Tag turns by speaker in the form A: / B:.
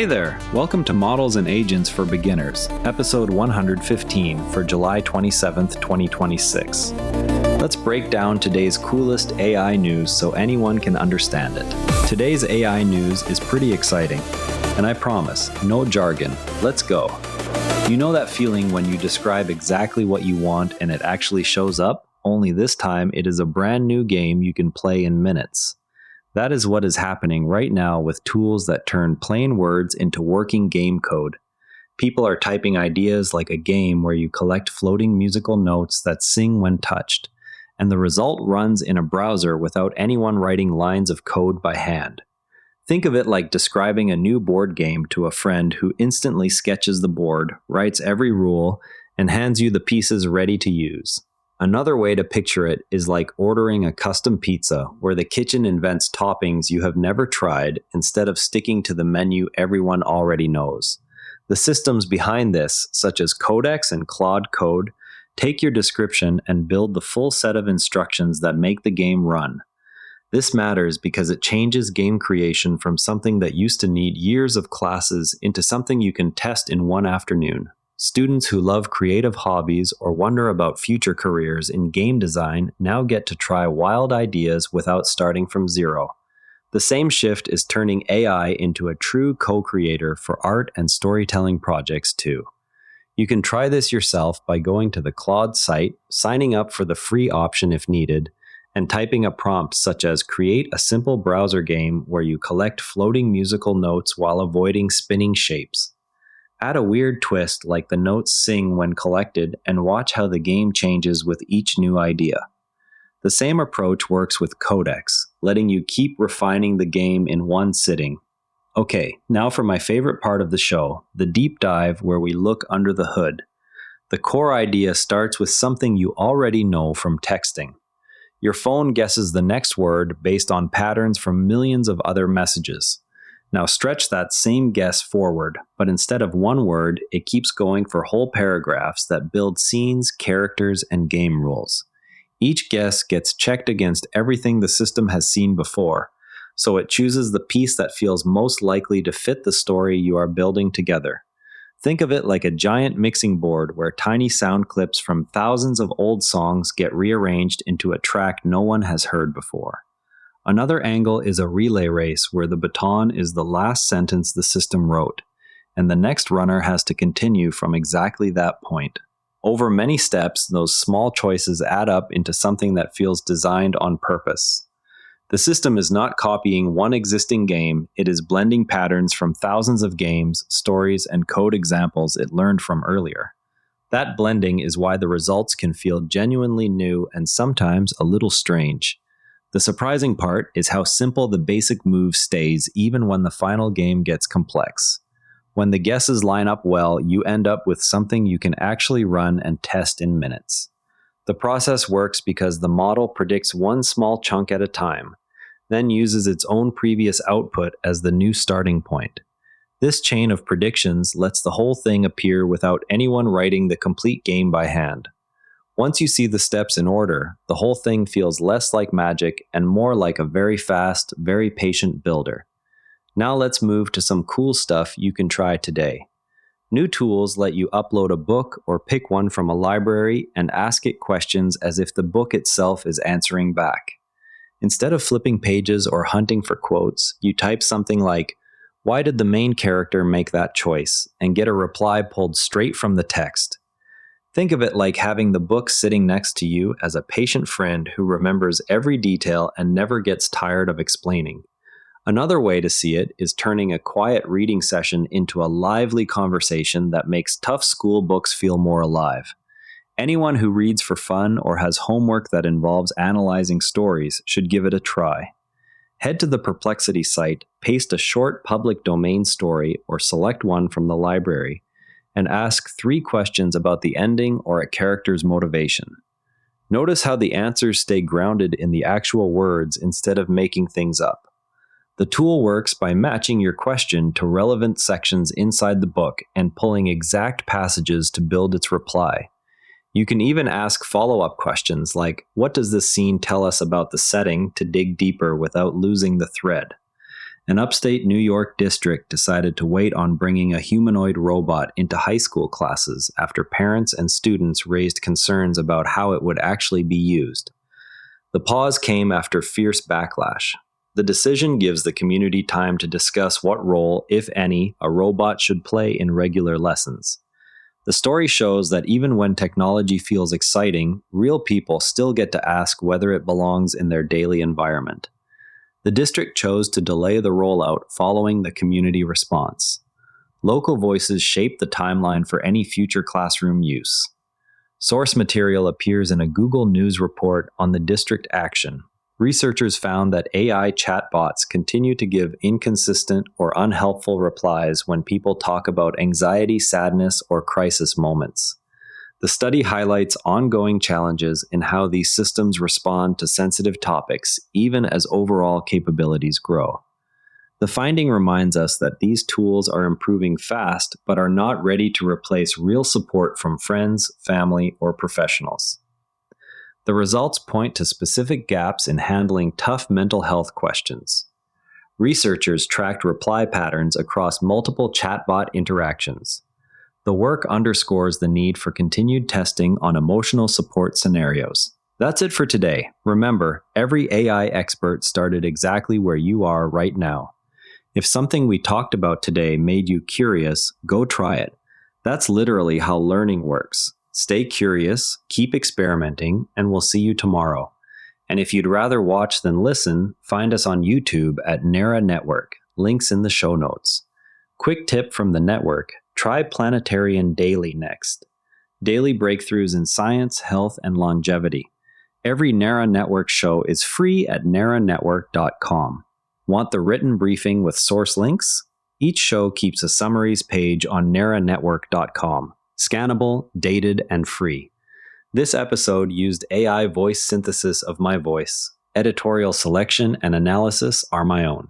A: Hey there! Welcome to Models and Agents for Beginners, episode 115 for July 27th, 2026. Let's break down today's coolest AI news so anyone can understand it. Today's AI news is pretty exciting, and I promise, no jargon. Let's go. You know that feeling when you describe exactly what you want and it actually shows up? Only this time it is a brand new game you can play in minutes. That is what is happening right now with tools that turn plain words into working game code. People are typing ideas like a game where you collect floating musical notes that sing when touched, and the result runs in a browser without anyone writing lines of code by hand. Think of it like describing a new board game to a friend who instantly sketches the board, writes every rule, and hands you the pieces ready to use. Another way to picture it is like ordering a custom pizza where the kitchen invents toppings you have never tried instead of sticking to the menu everyone already knows. The systems behind this, such as Codex and Claude Code, take your description and build the full set of instructions that make the game run. This matters because it changes game creation from something that used to need years of classes into something you can test in one afternoon. Students who love creative hobbies or wonder about future careers in game design now get to try wild ideas without starting from zero. The same shift is turning AI into a true co-creator for art and storytelling projects too. You can try this yourself by going to the Claude site, signing up for the free option if needed, and typing a prompt such as create a simple browser game where you collect floating musical notes while avoiding spinning shapes. Add a weird twist like the notes sing when collected and watch how the game changes with each new idea. The same approach works with Codex, letting you keep refining the game in one sitting. Okay, now for my favorite part of the show, the deep dive where we look under the hood. The core idea starts with something you already know from texting. Your phone guesses the next word based on patterns from millions of other messages. Now stretch that same guess forward, but instead of one word, it keeps going for whole paragraphs that build scenes, characters, and game rules. Each guess gets checked against everything the system has seen before, so it chooses the piece that feels most likely to fit the story you are building together. Think of it like a giant mixing board where tiny sound clips from thousands of old songs get rearranged into a track no one has heard before. Another angle is a relay race where the baton is the last sentence the system wrote, and the next runner has to continue from exactly that point. Over many steps, those small choices add up into something that feels designed on purpose. The system is not copying one existing game, it is blending patterns from thousands of games, stories, and code examples it learned from earlier. That blending is why the results can feel genuinely new and sometimes a little strange. The surprising part is how simple the basic move stays even when the final game gets complex. When the guesses line up well, you end up with something you can actually run and test in minutes. The process works because the model predicts one small chunk at a time, then uses its own previous output as the new starting point. This chain of predictions lets the whole thing appear without anyone writing the complete game by hand. Once you see the steps in order, the whole thing feels less like magic and more like a very fast, very patient builder. Now let's move to some cool stuff you can try today. New tools let you upload a book or pick one from a library and ask it questions as if the book itself is answering back. Instead of flipping pages or hunting for quotes, you type something like, "Why did the main character make that choice?" and get a reply pulled straight from the text. Think of it like having the book sitting next to you as a patient friend who remembers every detail and never gets tired of explaining. Another way to see it is turning a quiet reading session into a lively conversation that makes tough school books feel more alive. Anyone who reads for fun or has homework that involves analyzing stories should give it a try. Head to the Perplexity site, paste a short public domain story or select one from the library, and ask 3 questions about the ending or a character's motivation. Notice how the answers stay grounded in the actual words instead of making things up. The tool works by matching your question to relevant sections inside the book and pulling exact passages to build its reply. You can even ask follow-up questions like, what does this scene tell us about the setting, to dig deeper without losing the thread? An upstate New York district decided to wait on bringing a humanoid robot into high school classes after parents and students raised concerns about how it would actually be used. The pause came after fierce backlash. The decision gives the community time to discuss what role, if any, a robot should play in regular lessons. The story shows that even when technology feels exciting, real people still get to ask whether it belongs in their daily environment. The district chose to delay the rollout following the community response. Local voices shape the timeline for any future classroom use. Source material appears in a Google News report on the district action. Researchers found that AI chatbots continue to give inconsistent or unhelpful replies when people talk about anxiety, sadness, or crisis moments. The study highlights ongoing challenges in how these systems respond to sensitive topics, even as overall capabilities grow. The finding reminds us that these tools are improving fast, but are not ready to replace real support from friends, family, or professionals. The results point to specific gaps in handling tough mental health questions. Researchers tracked reply patterns across multiple chatbot interactions. The work underscores the need for continued testing on emotional support scenarios. That's it for today. Remember, every AI expert started exactly where you are right now. If something we talked about today made you curious, go try it. That's literally how learning works. Stay curious, keep experimenting, and we'll see you tomorrow. And if you'd rather watch than listen, find us on YouTube at Nara Network. Links in the show notes. Quick tip from the network: try Planetarian Daily next. Daily breakthroughs in science, health, and longevity. Every Nara Network show is free at naranetwork.com. Want the written briefing with source links? Each show keeps a summaries page on naranetwork.com. Scannable, dated, and free. This episode used AI voice synthesis of my voice. Editorial selection and analysis are my own.